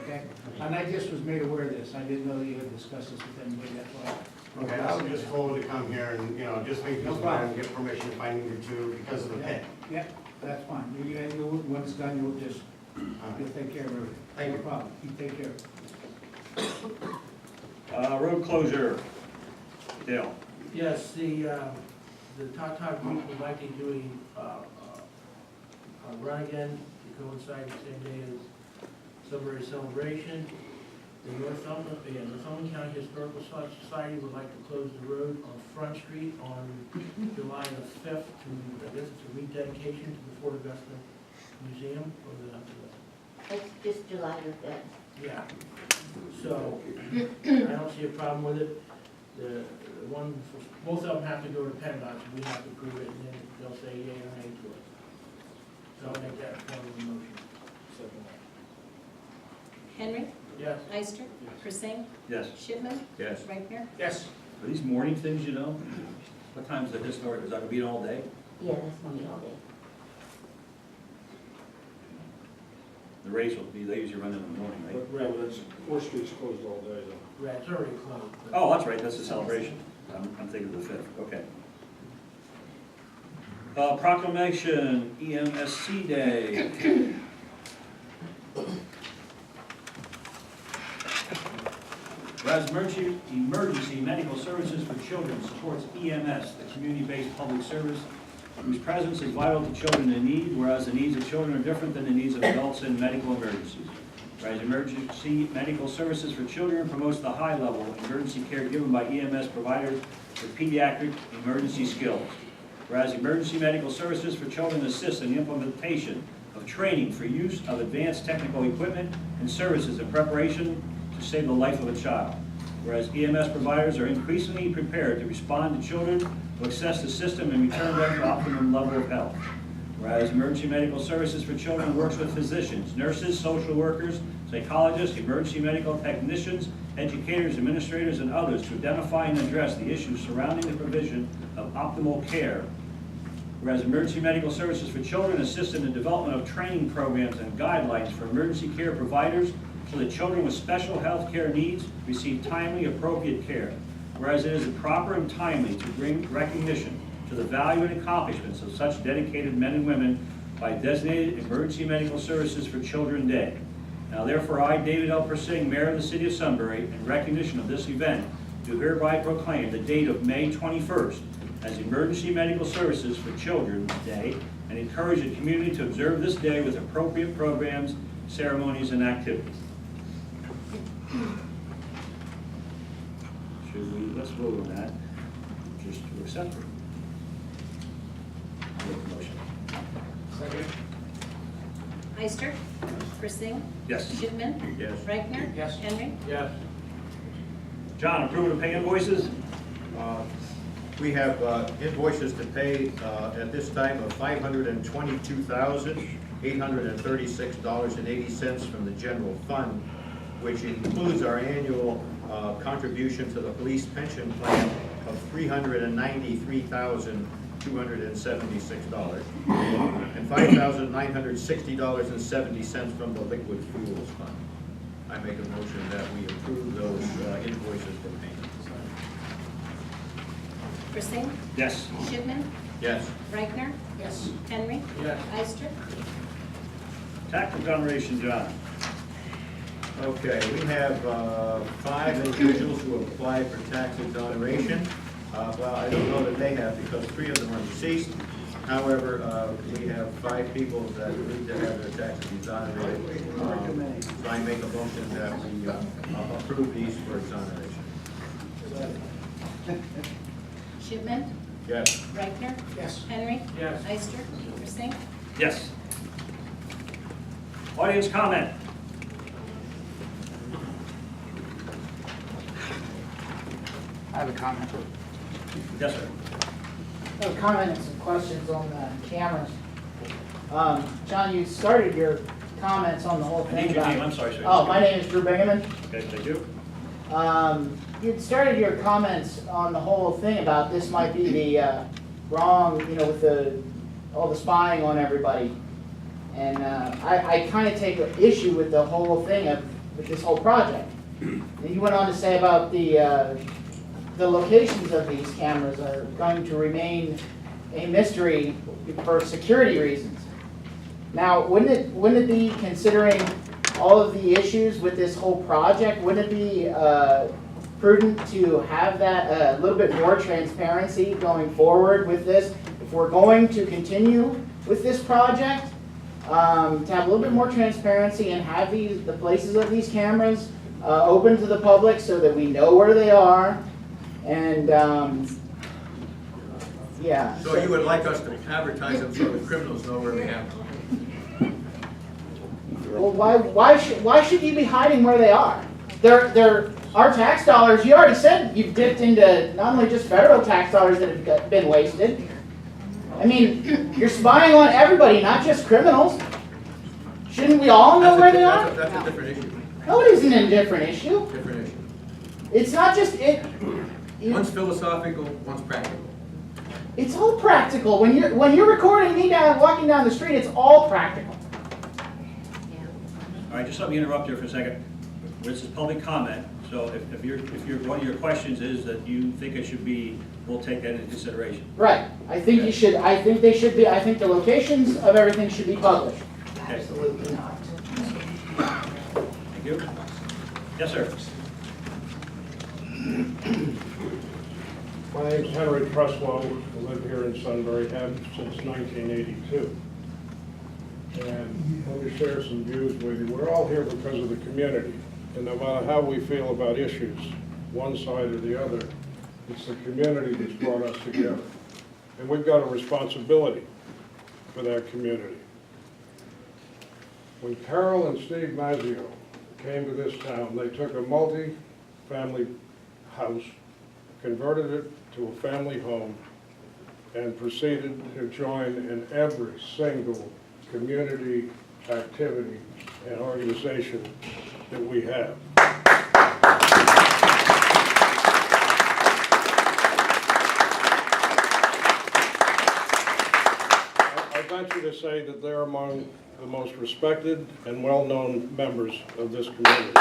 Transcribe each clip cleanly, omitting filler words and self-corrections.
okay? And I just was made aware of this, I didn't know that you had discussed this with anybody, that's why. Okay, I was just told to come here and, just make No this problem. and get permission if I needed to because of the pit. Yeah, that's fine, when it's done, you'll take care of everything. Thank you. No problem, you take care of it. Road closure. Dale. Yes, the Tata group would like to do a run again to coincide the same day as Sunbury celebration. The Northumberland County Historical Society would like to close the road on Front Street on July the 5th to, I guess it's a rededication to the Fort Augusta Museum or It's just July the 5th. yeah. So, I don't see a problem with it. The one, both of them have to go to PennDOT, so we have to approve it, and then they'll say yea or nay to it. So I'll make that part of the motion. Henry, Yes? Ister, Persing, Yes. Shipman, Yes. Reichner. Yes. Are these morning things, you know? What time's the historic, is that gonna be all day? Yeah, that's gonna be all day. The race will be, they usually run in the morning, right? But, yeah, that's, Fourth Street's closed all day though. Right, it's already closed. but- Oh, that's right, that's the celebration. I'm thinking of the 5th, okay. Proclamation, EMSC Day. Whereas emergency medical services for children supports EMS, the community-based public service whose presence is vital to children in need, whereas the needs of children are different than the needs of adults in medical emergencies. Whereas emergency medical services for children promotes the high level of emergency care given by EMS providers with pediatric emergency skills. Whereas emergency medical services for children assist in the implementation of training for use of advanced technical equipment and services in preparation to save the life of a child. Whereas EMS providers are increasingly prepared to respond to children who access the system and return them to optimum level of health. Whereas emergency medical services for children works with physicians, nurses, social workers, psychologists, emergency medical technicians, educators, administrators, and others to identify and address the issues surrounding the provision of optimal care. Whereas emergency medical services for children assist in the development of training programs and guidelines for emergency care providers so that children with special health care needs receive timely, appropriate care. Whereas it is proper and timely to bring recognition to the value and accomplishments of such dedicated men and women by designated Emergency Medical Services for Children Day. Now therefore I, David L. Persing, Mayor of the City of Sunbury, in recognition of this event, do hereby proclaim the date of May 21st as Emergency Medical Services for Children's Day and encourage the community to observe this day with appropriate programs, ceremonies, and activities. Let's vote on that, just to accept it. I'll make the motion. Second? Ister, Persing, Yes. Shipman, Yes. Reichner. Yes. Henry. Yes. John, approve of pay invoices? We have invoices to pay at this time of $522,836.80 from the general fund, which includes our annual contribution to the police pension plan of $393,276, and $5,960.70 from the liquid fuels fund. I make a motion that we approve those invoices for payment. Persing, Yes. Shipman, Yes. Reichner. Yes. Henry. Yes. Ister. Tax exoneration, John. Okay, we have 5 individuals who have applied for tax exoneration. Well, I don't know that they have because 3 of them are deceased. However, we have 5 people that need to have their taxes exonerated. So I make a motion that we approve these for exoneration. Shipman, Yes. Reichner. Yes. Henry. Yes. Ister, Persing. Yes. Audience comment? I have a comment. Yes, sir. I have a comment and some questions on the cameras. John, you started your comments on the whole I thing need your about... name, I'm sorry, sir. Oh, my name is Drew Bingaman. Okay, thank you. You started your comments on the whole thing about this might be the wrong, with all the spying on everybody. And I kind of take issue with the whole thing of with this whole project. And you went on to say about the locations of these cameras are going to remain a mystery for security reasons. Now, wouldn't it be, considering all of the issues with this whole project, wouldn't it be prudent to have that a little bit more transparency going forward with this? If we're going to continue with this project, to have a little bit more transparency and have the places of these cameras open to the public so that we know where they are, and yeah. So you would like us to advertise them so the criminals know where they have them? Well, why should you be hiding where they are? They're our tax dollars. You already said you've dipped into not only just federal tax dollars that have been wasted. I mean, you're spying on everybody, not just criminals. Shouldn't we all know where they are? That's a different issue. No, it isn't a different issue. Different issue. It's not just it. One's philosophical, one's practical. It's all practical. When you're recording me walking down the street, it's all practical. All right, just let me interrupt here for a second. This is public comment, so if one of your questions is that you think it should be, we'll take that into consideration. Right. I think you should. I think they should be. I think the locations of everything should be published. Okay. Absolutely not. Thank you. Yes, sir. My name's Henry Truslow. I live here in Sunbury, have since 1982. And let me share some views with you. We're all here because of the community. And no matter how we feel about issues, one side or the other, it's the community that's brought us together. And we've got a responsibility for that community. When Carol and Steve Mazzio came to this town, they took a multi-family house, converted it to a family home, and proceeded to join in every single community activity and organization that we have. I venture to say that they're among the most respected and well-known members of this community.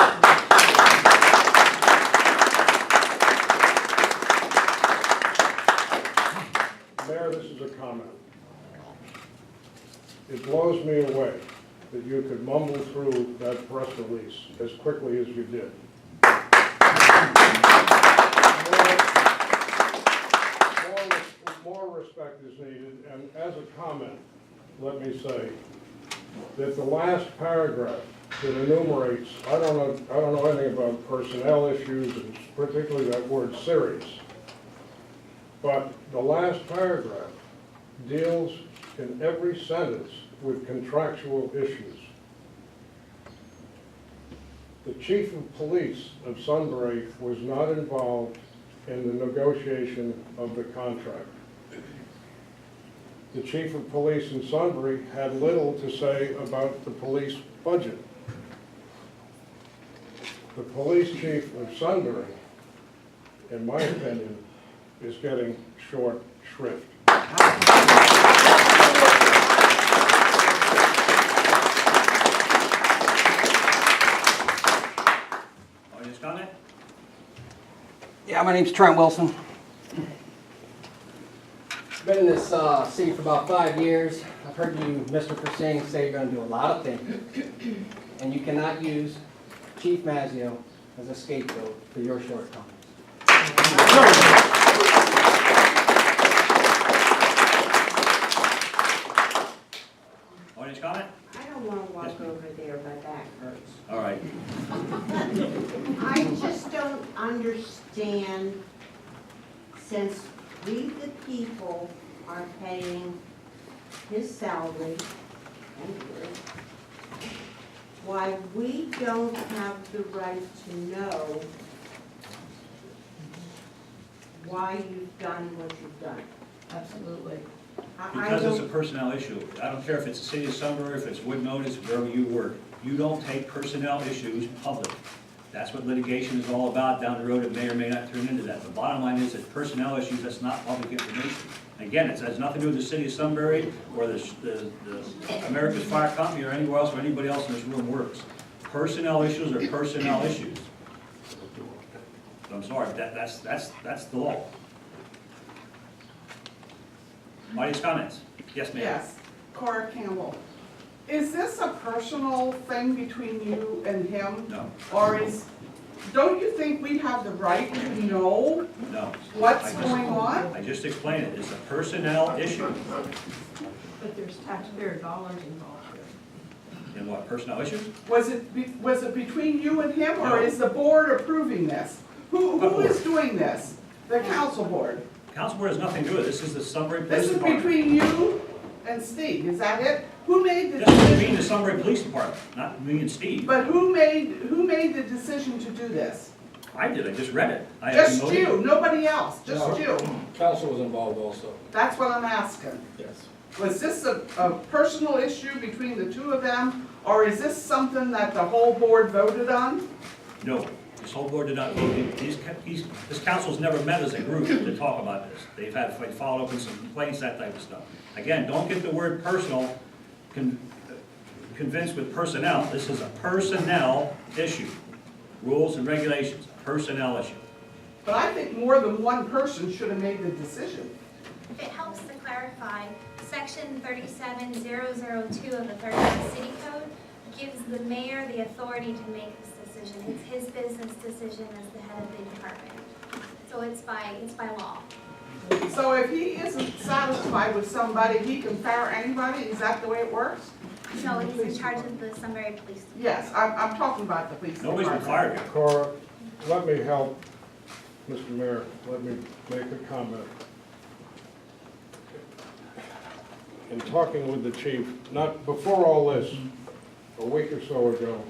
Mayor, this is a comment. It blows me away that you could mumble through that press release as quickly as you did. More respect is needed, and as a comment, let me say that the last paragraph that enumerates, I don't know anything about personnel issues, and particularly that word serious, but the last paragraph deals in every sentence with contractual issues. The chief of police of Sunbury was not involved in the negotiation of the contract. The chief of police in Sunbury had little to say about the police budget. The police chief of Sunbury, in my opinion, is getting short shrift. Audience comment? Yeah, my name's Trent Wilson. Been in this city for about 5 years. I've heard you, Mr. Persing, say you're going to do a lot of things, and you cannot use Chief Mazzio as a scapegoat for your shortcomings. Audience comment? I don't want to walk over there, my back hurts. All right. I just don't understand, since we the people are paying his salary and yours, why we don't have the right to know why you've done what you've done. Absolutely. Because it's a personnel issue. I don't care if it's the city of Sunbury, if it's Wood Notice, wherever you work. You don't take personnel issues public. That's what litigation is all about down the road. It may or may not turn into that. The bottom line is that personnel issues, that's not public information. Again, it has nothing to do with the city of Sunbury or the America's Fire Company or anywhere else where anybody else in this room works. Personnel issues are personnel issues. I'm sorry, that's the law. Audience comments? Yes, ma'am. Yes, Cora Campbell. Is this a personal thing between you and him? No, Or don't you think we have the right to know no. what's I just- going on? I just explained it, it's a personnel issue. But there's taxpayer dollars involved here. In what, personnel issues? Was it between you and him, or No. is the board approving this? Who What is doing this? The council board? Council board has nothing to do with it, this is the Sunbury This Police is Department. between you and Steve, is that it? Who made the This is between decision? the Sunbury Police Department, not me and Steve. But who made the decision to do this? I did, I just read it. I have Just no- you, nobody else, just No. you. Council was involved also. That's what I'm asking. Yes. Was this a personal issue between the two of them, or is this something that the whole board voted on? No, this whole board did not, this council's never met as a group to talk about this. They've had, followed up with some complaints, that type of stuff. Again, don't get the word personal convinced with personnel. This is a personnel issue. Rules and regulations, personnel issue. But I think more than one person should have made the decision. If it helps to clarify, section 37002 of the 31 City Code gives the mayor the authority to make this decision. It's his business decision as the head of the department. So it's by law. So if he isn't satisfied with somebody, he can fire anybody? Is that the way it works? No, he's in charge of the Sunbury Police Department. Yes, I'm talking about the police Nobody's been department. fired yet. Cora, let me help, Mr. Mayor, let me make a comment. In talking with the chief, not before all this, a week or so ago,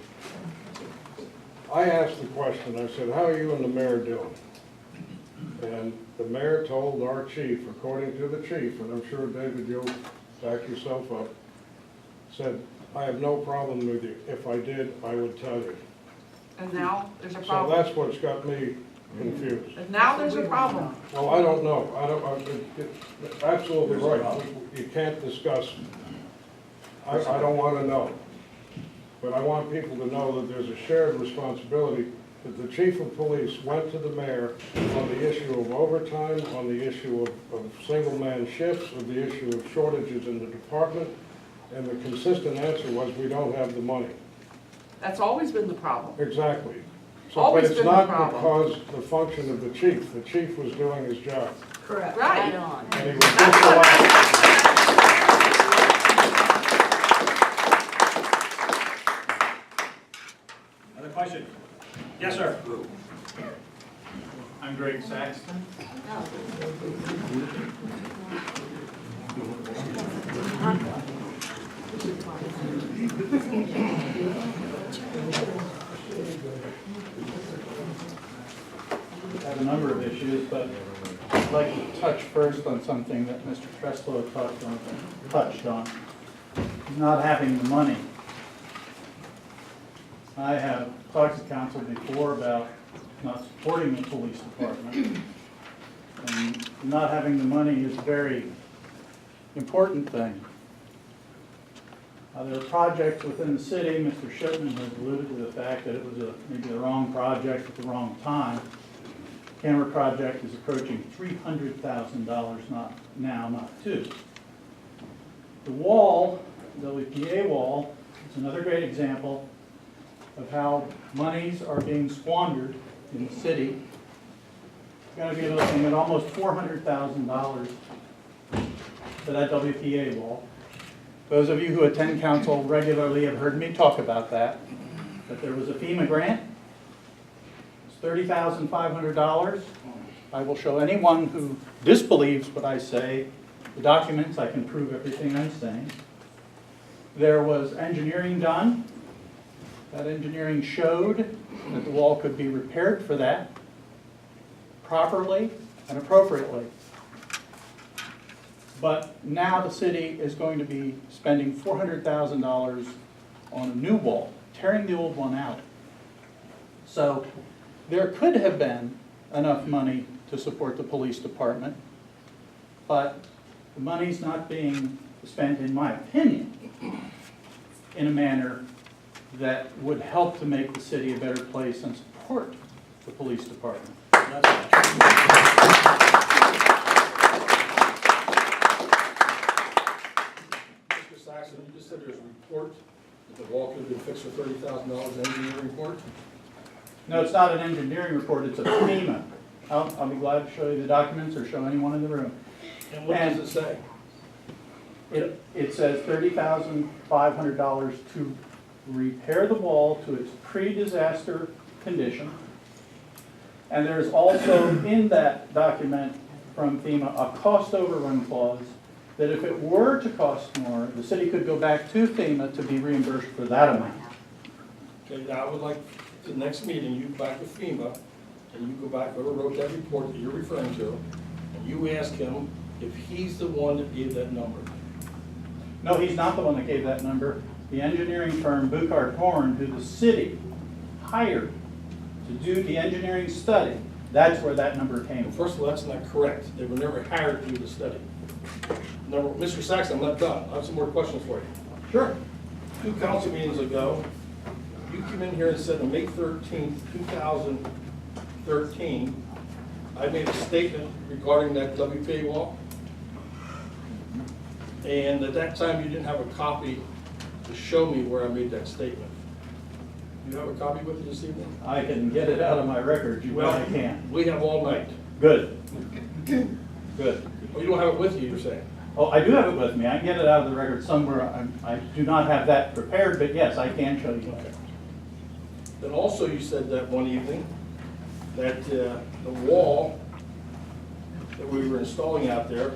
I asked the question, I said, how are you and the mayor doing? And the mayor told our chief, according to the chief, and I'm sure, David, you'll back yourself up, said, I have no problem with you. If I did, I would tell you. And now there's a So problem. that's what's got me confused. And now there's a problem. Well, I don't know. It's absolutely right. You can't discuss. I don't want to know. But I want people to know that there's a shared responsibility, that the chief of police went to the mayor on the issue of overtime, on the issue of single-man shifts, of the issue of shortages in the department, and the consistent answer was, we don't have the money. That's always been the problem. Exactly. So, but Always it's been the not problem. because the function of the chief. The chief was doing his job. Correct. Right. And he was just allowed. Another question? Yes, sir. I'm Greg Saxton. I have a number of issues, but I'd like to touch first on something that Mr. Treslow touched on, not having the money. I have talked to council before about not supporting the police department. And not having the money is a very important thing. There are projects within the city. Mr. Shipman has alluded to the fact that it was maybe the wrong project at the wrong time. Camera project is approaching $300,000 not $2. The wall, the WPA wall, is another great example of how monies are being squandered in the city. You're going to be looking at almost $400,000 for that WPA wall. Those of you who attend council regularly have heard me talk about that. But there was a FEMA grant. It's $30,500. I will show anyone who disbelieves what I say the documents. I can prove everything I'm saying. There was engineering done. That engineering showed that the wall could be repaired for that properly and appropriately. But now the city is going to be spending $400,000 on a new wall, tearing the old one out. So there could have been enough money to support the police department, but the money's not being spent, in my opinion, in a manner that would help to make the city a better place and support the police department. Mr. Saxon, you just said there's a report that the wall could have been fixed for $30,000, engineering report? No, it's not an engineering report, it's a FEMA. I'll be glad to show you the documents or show anyone in the room. And what does it say? It says $30,500 to repair the wall to its pre-disaster condition. And there's also in that document from FEMA a cost overrun clause that if it were to cost more, the city could go back to FEMA to be reimbursed for that amount. Okay, now I would like, the next meeting, you go back to FEMA, and you go back, whoever wrote that report that you're referring to, and you ask him if he's the one that gave that number. No, he's not the one that gave that number. The engineering firm, Buchard Horn, who the city hired to do the engineering study, that's where that number came from. First of all, that's not correct. They were never hired to do the study. Number, Mr. Saxon, I'm not done. I have some more questions for you. Sure. 2 council meetings ago, you came in here and said on May 13th, 2013, I made a statement regarding that WPA wall. And at that time, you didn't have a copy to show me where I made that statement. Do you have a copy with you this evening? I can get it out of my records, you know I can. We have all night. Good. Good. Oh, you don't have it with you, you're saying? Oh, I do have it with me. I can get it out of the record somewhere. I do not have that prepared, but yes, I can show you. Okay. Then also you said that one evening that the wall that we were installing out there,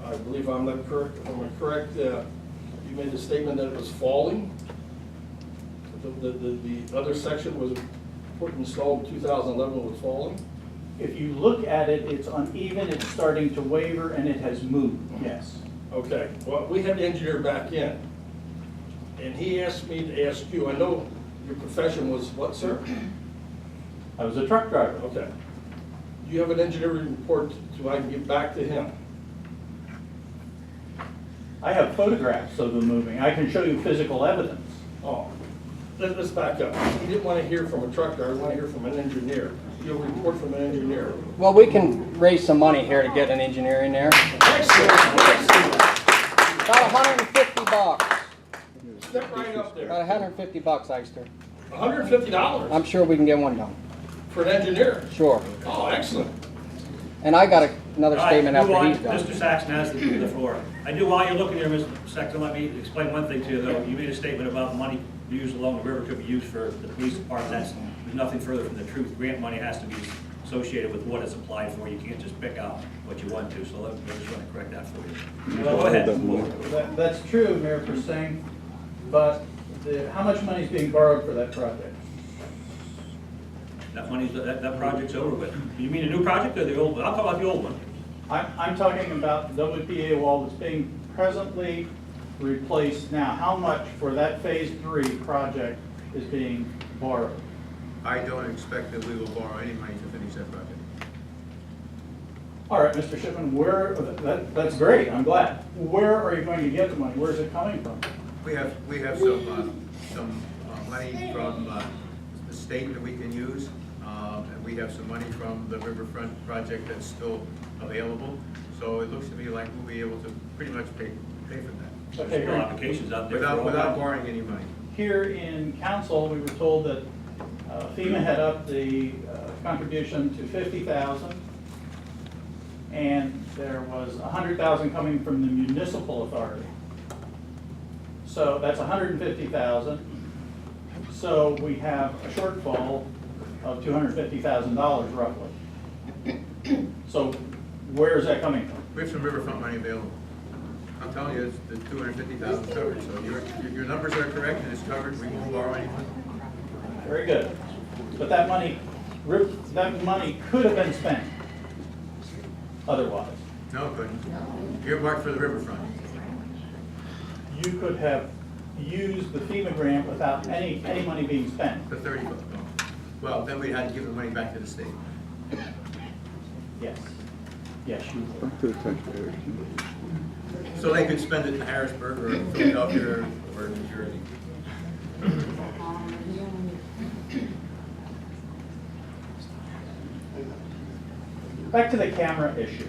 I believe I'm not correct, if I'm correct, you made the statement that it was falling. The other section was installed in 2011 was falling. If you look at it, it's uneven, it's starting to waver, and it has moved, yes. Okay, well, we had the engineer back in, and he asked me to ask you, I know your profession was what, sir? I was a truck driver. Okay. You have an engineering report so I can get back to him. I have photographs of them moving. I can show you physical evidence. Oh, let's back up. He didn't want to hear from a truck driver, he wanted to hear from an engineer. You'll report from an engineer. Well, we can raise some money here to get an engineer in there. Excellent, excellent. About $150. Step right up there. About $150, Eister. $150 I'm sure we can get one done. for an engineer? Sure. Oh, excellent. And I got another statement after he's done. Mr. Saxon has the floor. I do, while you're looking there, Mr. Saxon, let me explain one thing to you, though. You made a statement about money used along the river could be used for the police department. There's nothing further from the truth. Grant money has to be associated with what it's applied for. You can't just pick out what you want to, so I just want to correct that for you. Well, go ahead. That's true, Mayor Persing, but how much money is being borrowed for that project? That money, that project's over with. You mean a new project or the old one? I'll talk about the old one. I'm talking about the WPA wall that's being presently replaced now. How much for that phase 3 project is being borrowed? I don't expect that we will borrow any money to finish that project. All right, Mr. Shipman, that's great, I'm glad. Where are you going to get the money? Where is it coming from? We have some money from the state that we can use, and we have some money from the riverfront project that's still available. So it looks to me like we'll be able to pretty much pay for that. Okay, There's no applications out there. Without borrowing any money. Here in council, we were told that FEMA had upped the contribution to $50,000, and there was $100,000 coming from the municipal authority. So that's $150,000. So we have a shortfall of $250,000 roughly. So where is that coming from? We have some riverfront money available. I'm telling you, it's the $250,000 covered. So your numbers are correct and it's covered. We won't borrow any money. Very good. But that money could have been spent otherwise. No, it couldn't. Earmarked for the riverfront. You could have used the FEMA grant without any money being spent. The 30 bucks. Well, then we'd have to give the money back to the state. Yes. Yes, you would. So they could spend it in Harrisburg or Philadelphia or New Jersey. back to the camera issue.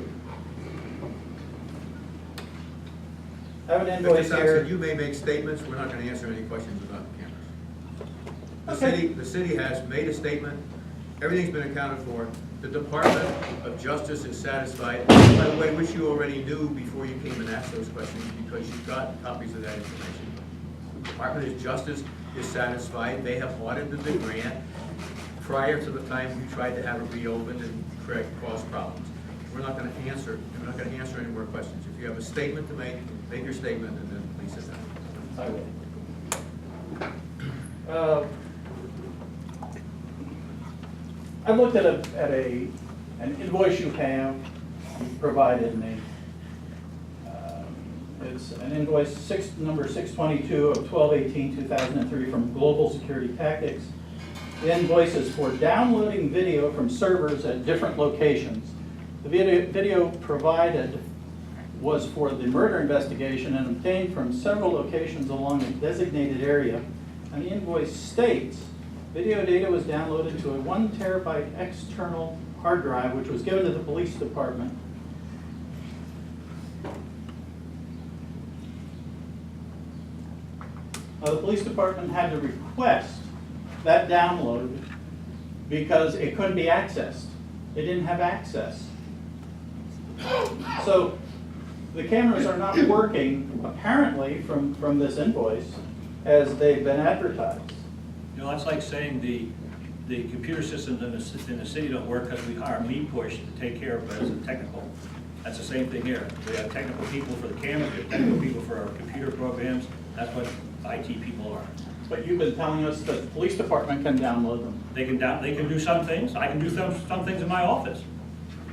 I have an Mr. invoice Saxon, here. you may make statements, we're not gonna answer any questions about the cameras. Okay. The city has made a statement, everything's been accounted for. The Department of Justice is satisfied, by the way, which you already knew before you came and asked those questions, because you got copies of that information. The Department of Justice is satisfied, they have audited the grant prior to the time we tried to have it reopened and cause problems. We're not gonna answer any more questions. If you have a statement to make your statement, and then please sit down. I will. I looked at an invoice you have provided me. It's an invoice number 622 of 12/18/2003 from Global Security Tactics. The invoice is for downloading video from servers at different locations. The video provided was for the murder investigation and obtained from several locations along a designated area. And the invoice states, video data was downloaded to a 1 terabyte external hard drive, which was given to the police department. Now, the police department had to request that download because it couldn't be accessed. It didn't have access. So the cameras are not working, apparently, from this invoice as they've been advertised. You know, that's like saying the computer systems in the city don't work because we hire MePush to take care of it as a technical. That's the same thing here. We have technical people for the cameras, we have technical people for our computer programs. That's what IT people are. But you've been telling us that the police department can download them. They can do some things. I can do some things in my office.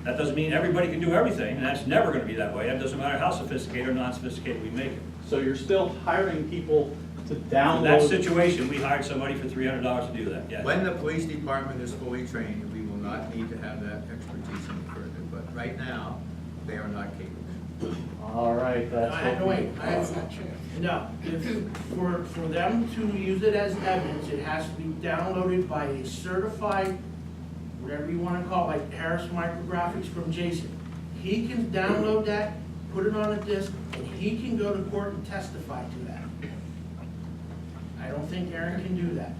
That doesn't mean everybody can do everything, and that's never going to be that way. It doesn't matter how sophisticated or non-sophisticated we make it. So you're still hiring people to download? In that situation, we hired somebody for $300 to do that, yes. When the police department is fully trained, we will not need to have that expertise any further, but right now, they are not capable. All right, that's what we... No, for them to use it as evidence, it has to be downloaded by a certified, whatever you want to call it, like Harris Micrographics from Jason. He can download that, put it on a disk, and he can go to court and testify to that. I don't think Aaron can do that.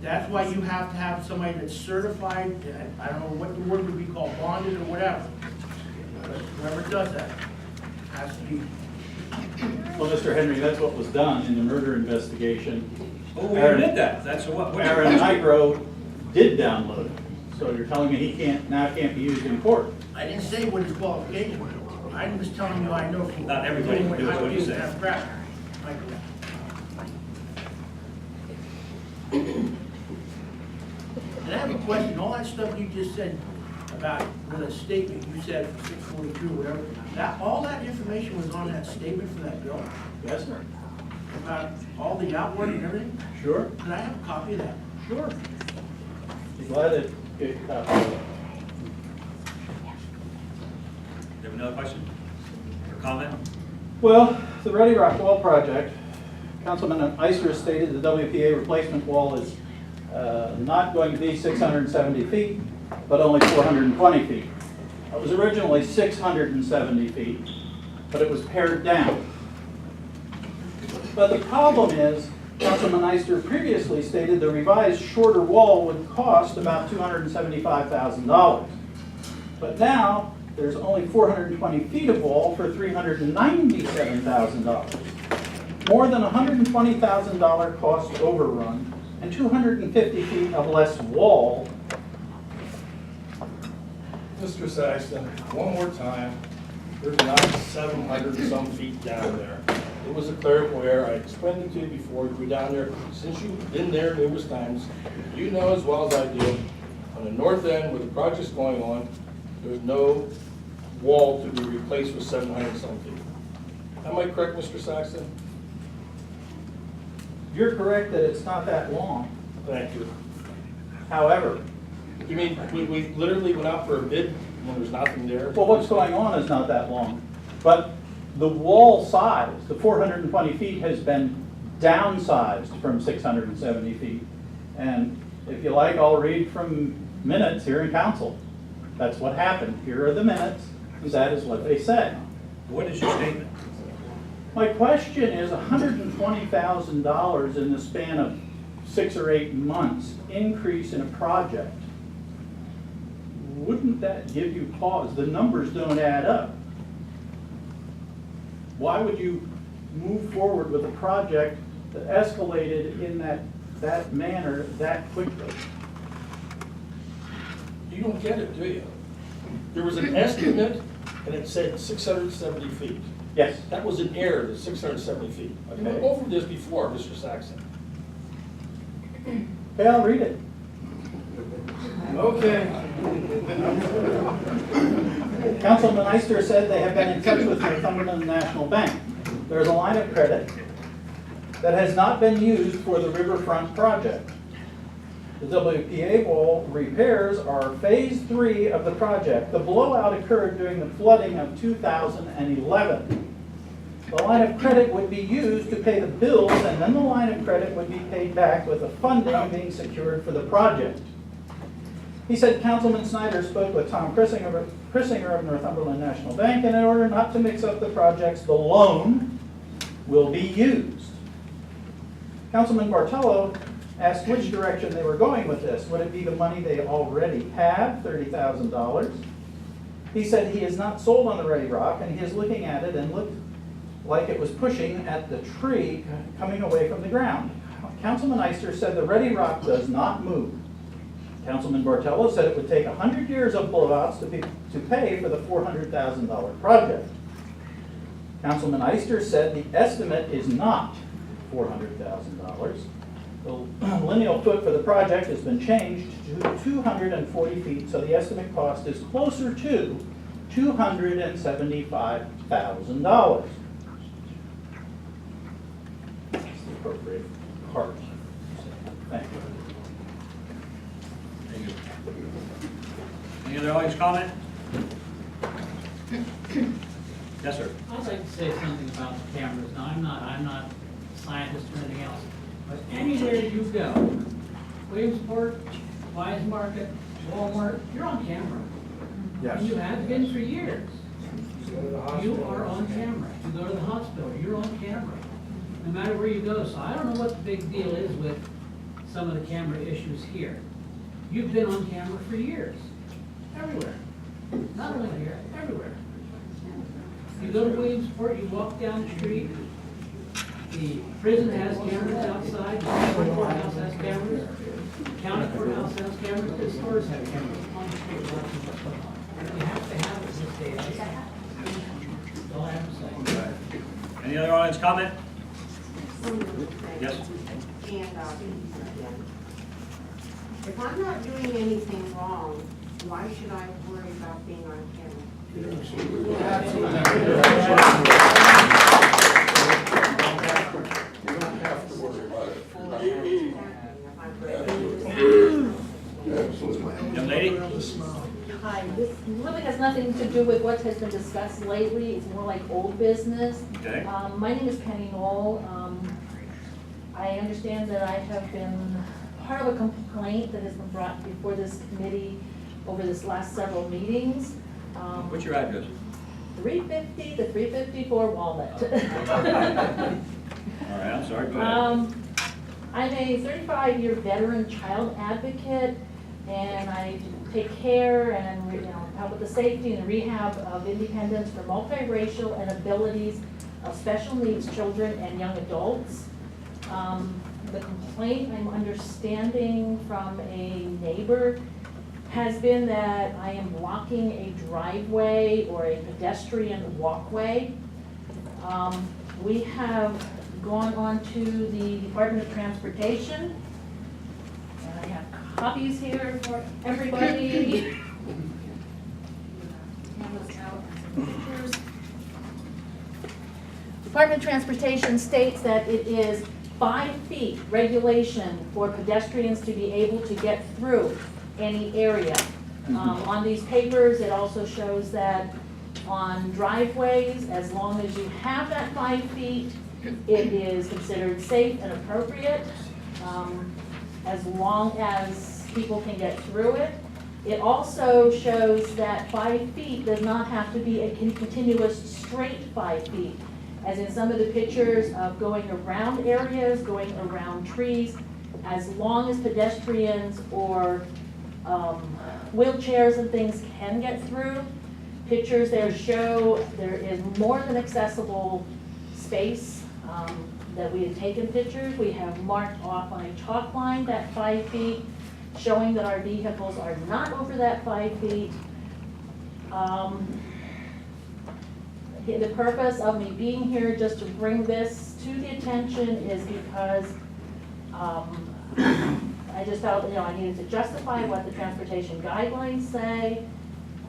That's why you have to have somebody that's certified, I don't know what the word would be called, bonded or whatever. Whoever does that has to be. Well, Mr. Henry, that's what was done in the murder investigation. Oh, we admit that. That's what. Aaron Nigro did download it. So you're telling me he can't be used in court? I didn't say what his qualification was. I'm just telling you I know from. Not everybody can do what you say. And I have a question, all that stuff you just said about with a statement you said for 642 or whatever, all that information was on that statement for that bill? Yes, sir. About all the outwork and everything? Sure. Could I have a copy of that? Sure. Be glad to get a copy of it. You have another question or comment? Well, the Ready Rock Wall project, Councilman Ister stated the WPA replacement wall is not going to be 670 feet, but only 420 feet. It was originally 670 feet, but it was pared down. But the problem is, Councilman Ister previously stated the revised shorter wall would cost about $275,000. But now, there's only 420 feet of wall for $397,000. More than $120,000 cost overrun and 250 feet of less wall. Mr. Saxton, one more time, there's not 700 and some feet down there. It was a clerical error. I explained it to you before. You were down there, since you've been there numerous times, you know as well as I do, on the north end where the project's going on, there's no wall to be replaced for 700 and some feet. Am I correct, Mr. Saxton? You're correct that it's not that long. Thank you. However, You mean, we literally went out for a bid when there's nothing there? well, what's going on is not that long. But the wall size, the 420 feet, has been downsized from 670 feet. And if you like, I'll read from minutes here in council. That's what happened. Here are the minutes, and that is what they said. What is your statement? My question is $120,000 in the span of 6 or 8 months increase in a project. Wouldn't that give you pause? The numbers don't add up. Why would you move forward with a project that escalated in that manner that quickly? You don't get it, do you? There was an estimate, and it said 670 feet. Yes. That was an error, the 670 feet. I went Okay. over this before, Mr. Saxon. Okay, I'll read it. Okay. Councilman Eister said they have been in touch with Northumberland National Bank. There is a line of credit that has not been used for the riverfront project. The WPA wall repairs are phase 3 of the project. The blowout occurred during the flooding of 2011. The line of credit would be used to pay the bills, and then the line of credit would be paid back with the funding being secured for the project. He said Councilman Snyder spoke with Tom Chrissinger of Northumberland National Bank, and in order not to mix up the projects, the loan will be used. Councilman Bartello asked which direction they were going with this. Would it be the money they already have, $30,000? He said he is not sold on the Ready Rock, and he is looking at it and looked like it was pushing at the tree coming away from the ground. Councilman Eister said the Ready Rock does not move. Councilman Bartello said it would take 100 years of blowouts to pay for the $400,000 project. Councilman Eister said the estimate is not $400,000. The lineal foot for the project has been changed to 240 feet, so the estimate cost is closer to $275,000. That's the appropriate part. Thank you. Any other audience comment? Yes, sir. I'd like to say something about the cameras. Now, I'm not a scientist or anything else, but anywhere you go, Williamsport, Wise Market, Walmart, you're on camera. Yes. And you have been for years. You are on camera. You go to the hospital, you're on camera. No matter where you go. So I don't know what the big deal is with some of the camera issues here. You've been on camera for years, everywhere. Not only here, everywhere. You go to Williamsport, you walk down the street, the prison has cameras outside, the courthouse has cameras, the county courthouse has cameras, the stores have cameras on the street. You have to have it this day. That's all I have to say. Any other audience comment? Yes. And if I'm not doing anything wrong, why should I worry about being on camera? Young lady? Hi, this really has nothing to do with what has been discussed lately. It's more like old business. Okay. My name is Penny Knoll. I understand that I have been part of a complaint that has been brought before this committee over this last several meetings. What's your address? 350 to 354 Walnut. All right, I'm sorry, go ahead. I'm a 35-year veteran child advocate, and I take care and help with the safety and rehab of independence for multiracial and abilities of special needs children and young adults. The complaint I'm understanding from a neighbor has been that I am blocking a driveway or a pedestrian walkway. We have gone on to the Department of Transportation, and I have copies here for everybody. Department of Transportation states that it is 5 feet regulation for pedestrians to be able to get through any area. On these papers, it also shows that on driveways, as long as you have that 5 feet, it is considered safe and appropriate, as long as people can get through it. It also shows that 5 feet does not have to be a continuous straight 5 feet. As in some of the pictures of going around areas, going around trees, as long as pedestrians or wheelchairs and things can get through. Pictures there show there is more than accessible space that we have taken pictures. We have marked off on a chalk line that 5 feet, showing that our vehicles are not over that 5 feet. The purpose of me being here just to bring this to the attention is because I just felt, I needed to justify what the transportation guidelines say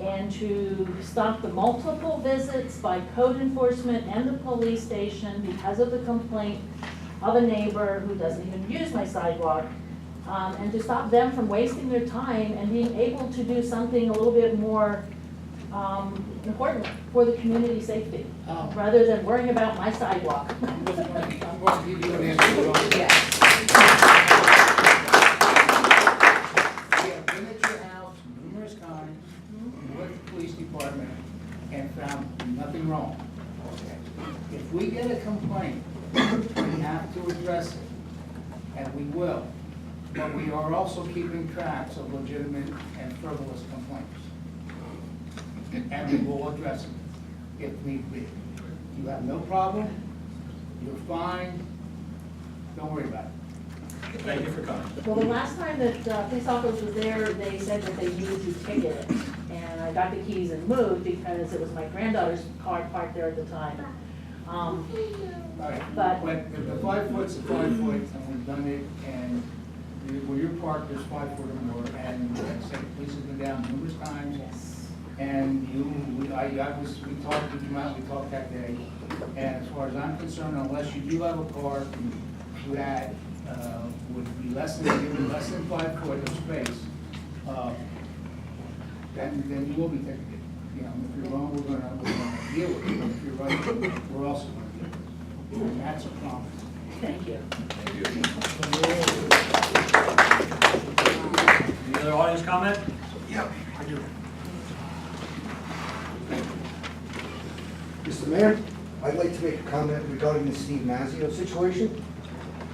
and to stop the multiple visits by code enforcement and the police station because of the complaint of a neighbor who doesn't even use my sidewalk, and to stop them from wasting their time and being able to do something a little bit more important for the community safety, rather than worrying about my sidewalk. I'm going to give you an answer. Yes. We have been at your house numerous times with the police department and found nothing wrong. Okay. If we get a complaint, we have to address it, and we will. But we are also keeping tracks of legitimate and frivolous complaints. And we will address it if need be. You have no problem, you're fine, don't worry about it. Thank you for coming. Well, the last time that police officers was there, they said that they needed to ticket it. And I got the keys and moved because it was my granddaughter's car parked there at the time. Right, But but the 5 foot's a 5 foot, and we've done it, and where you're parked, there's 5 foot or more, and like I said, the police have been down numerous times. yes. And we talked, you came out, we talked that day, and as far as I'm concerned, unless you do have a car that would be less than 5 foot of space, then you will be ticketed. If you're wrong, we're gonna deal with it, but if you're right, we're also gonna deal with it. And that's a promise. Thank you. Any other audience comment? Yep, I do. Mr. Mayor, I'd like to make a comment regarding the Steve Mazzio situation.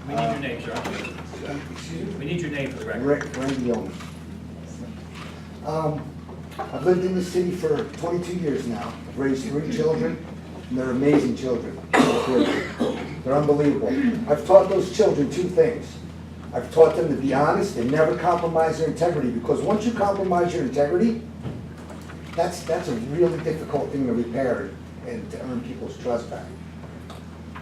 We need your name, sir. Excuse me? We need your name for the record. Rick Randione. I've lived in the city for 22 years now. I've raised 3 children, and they're amazing children. They're unbelievable. I've taught those children 2 things. I've taught them to be honest and never compromise their integrity, because once you compromise your integrity, that's a really difficult thing to repair and to earn people's trust back.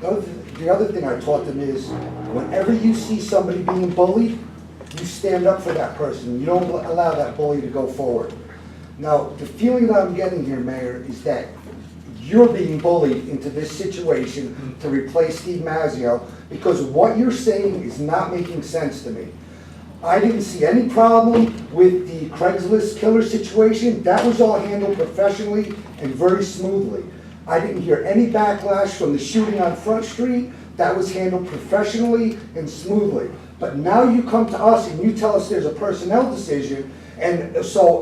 The other thing I taught them is, whenever you see somebody being bullied, you stand up for that person. You don't allow that bully to go forward. Now, the feeling that I'm getting here, Mayor, is that you're being bullied into this situation to replace Steve Mazzio, because what you're saying is not making sense to me. I didn't see any problem with the Craigslist killer situation. That was all handled professionally and very smoothly. I didn't hear any backlash from the shooting on Front Street. That was handled professionally and smoothly. But now you come to us and you tell us there's a personnel decision, and so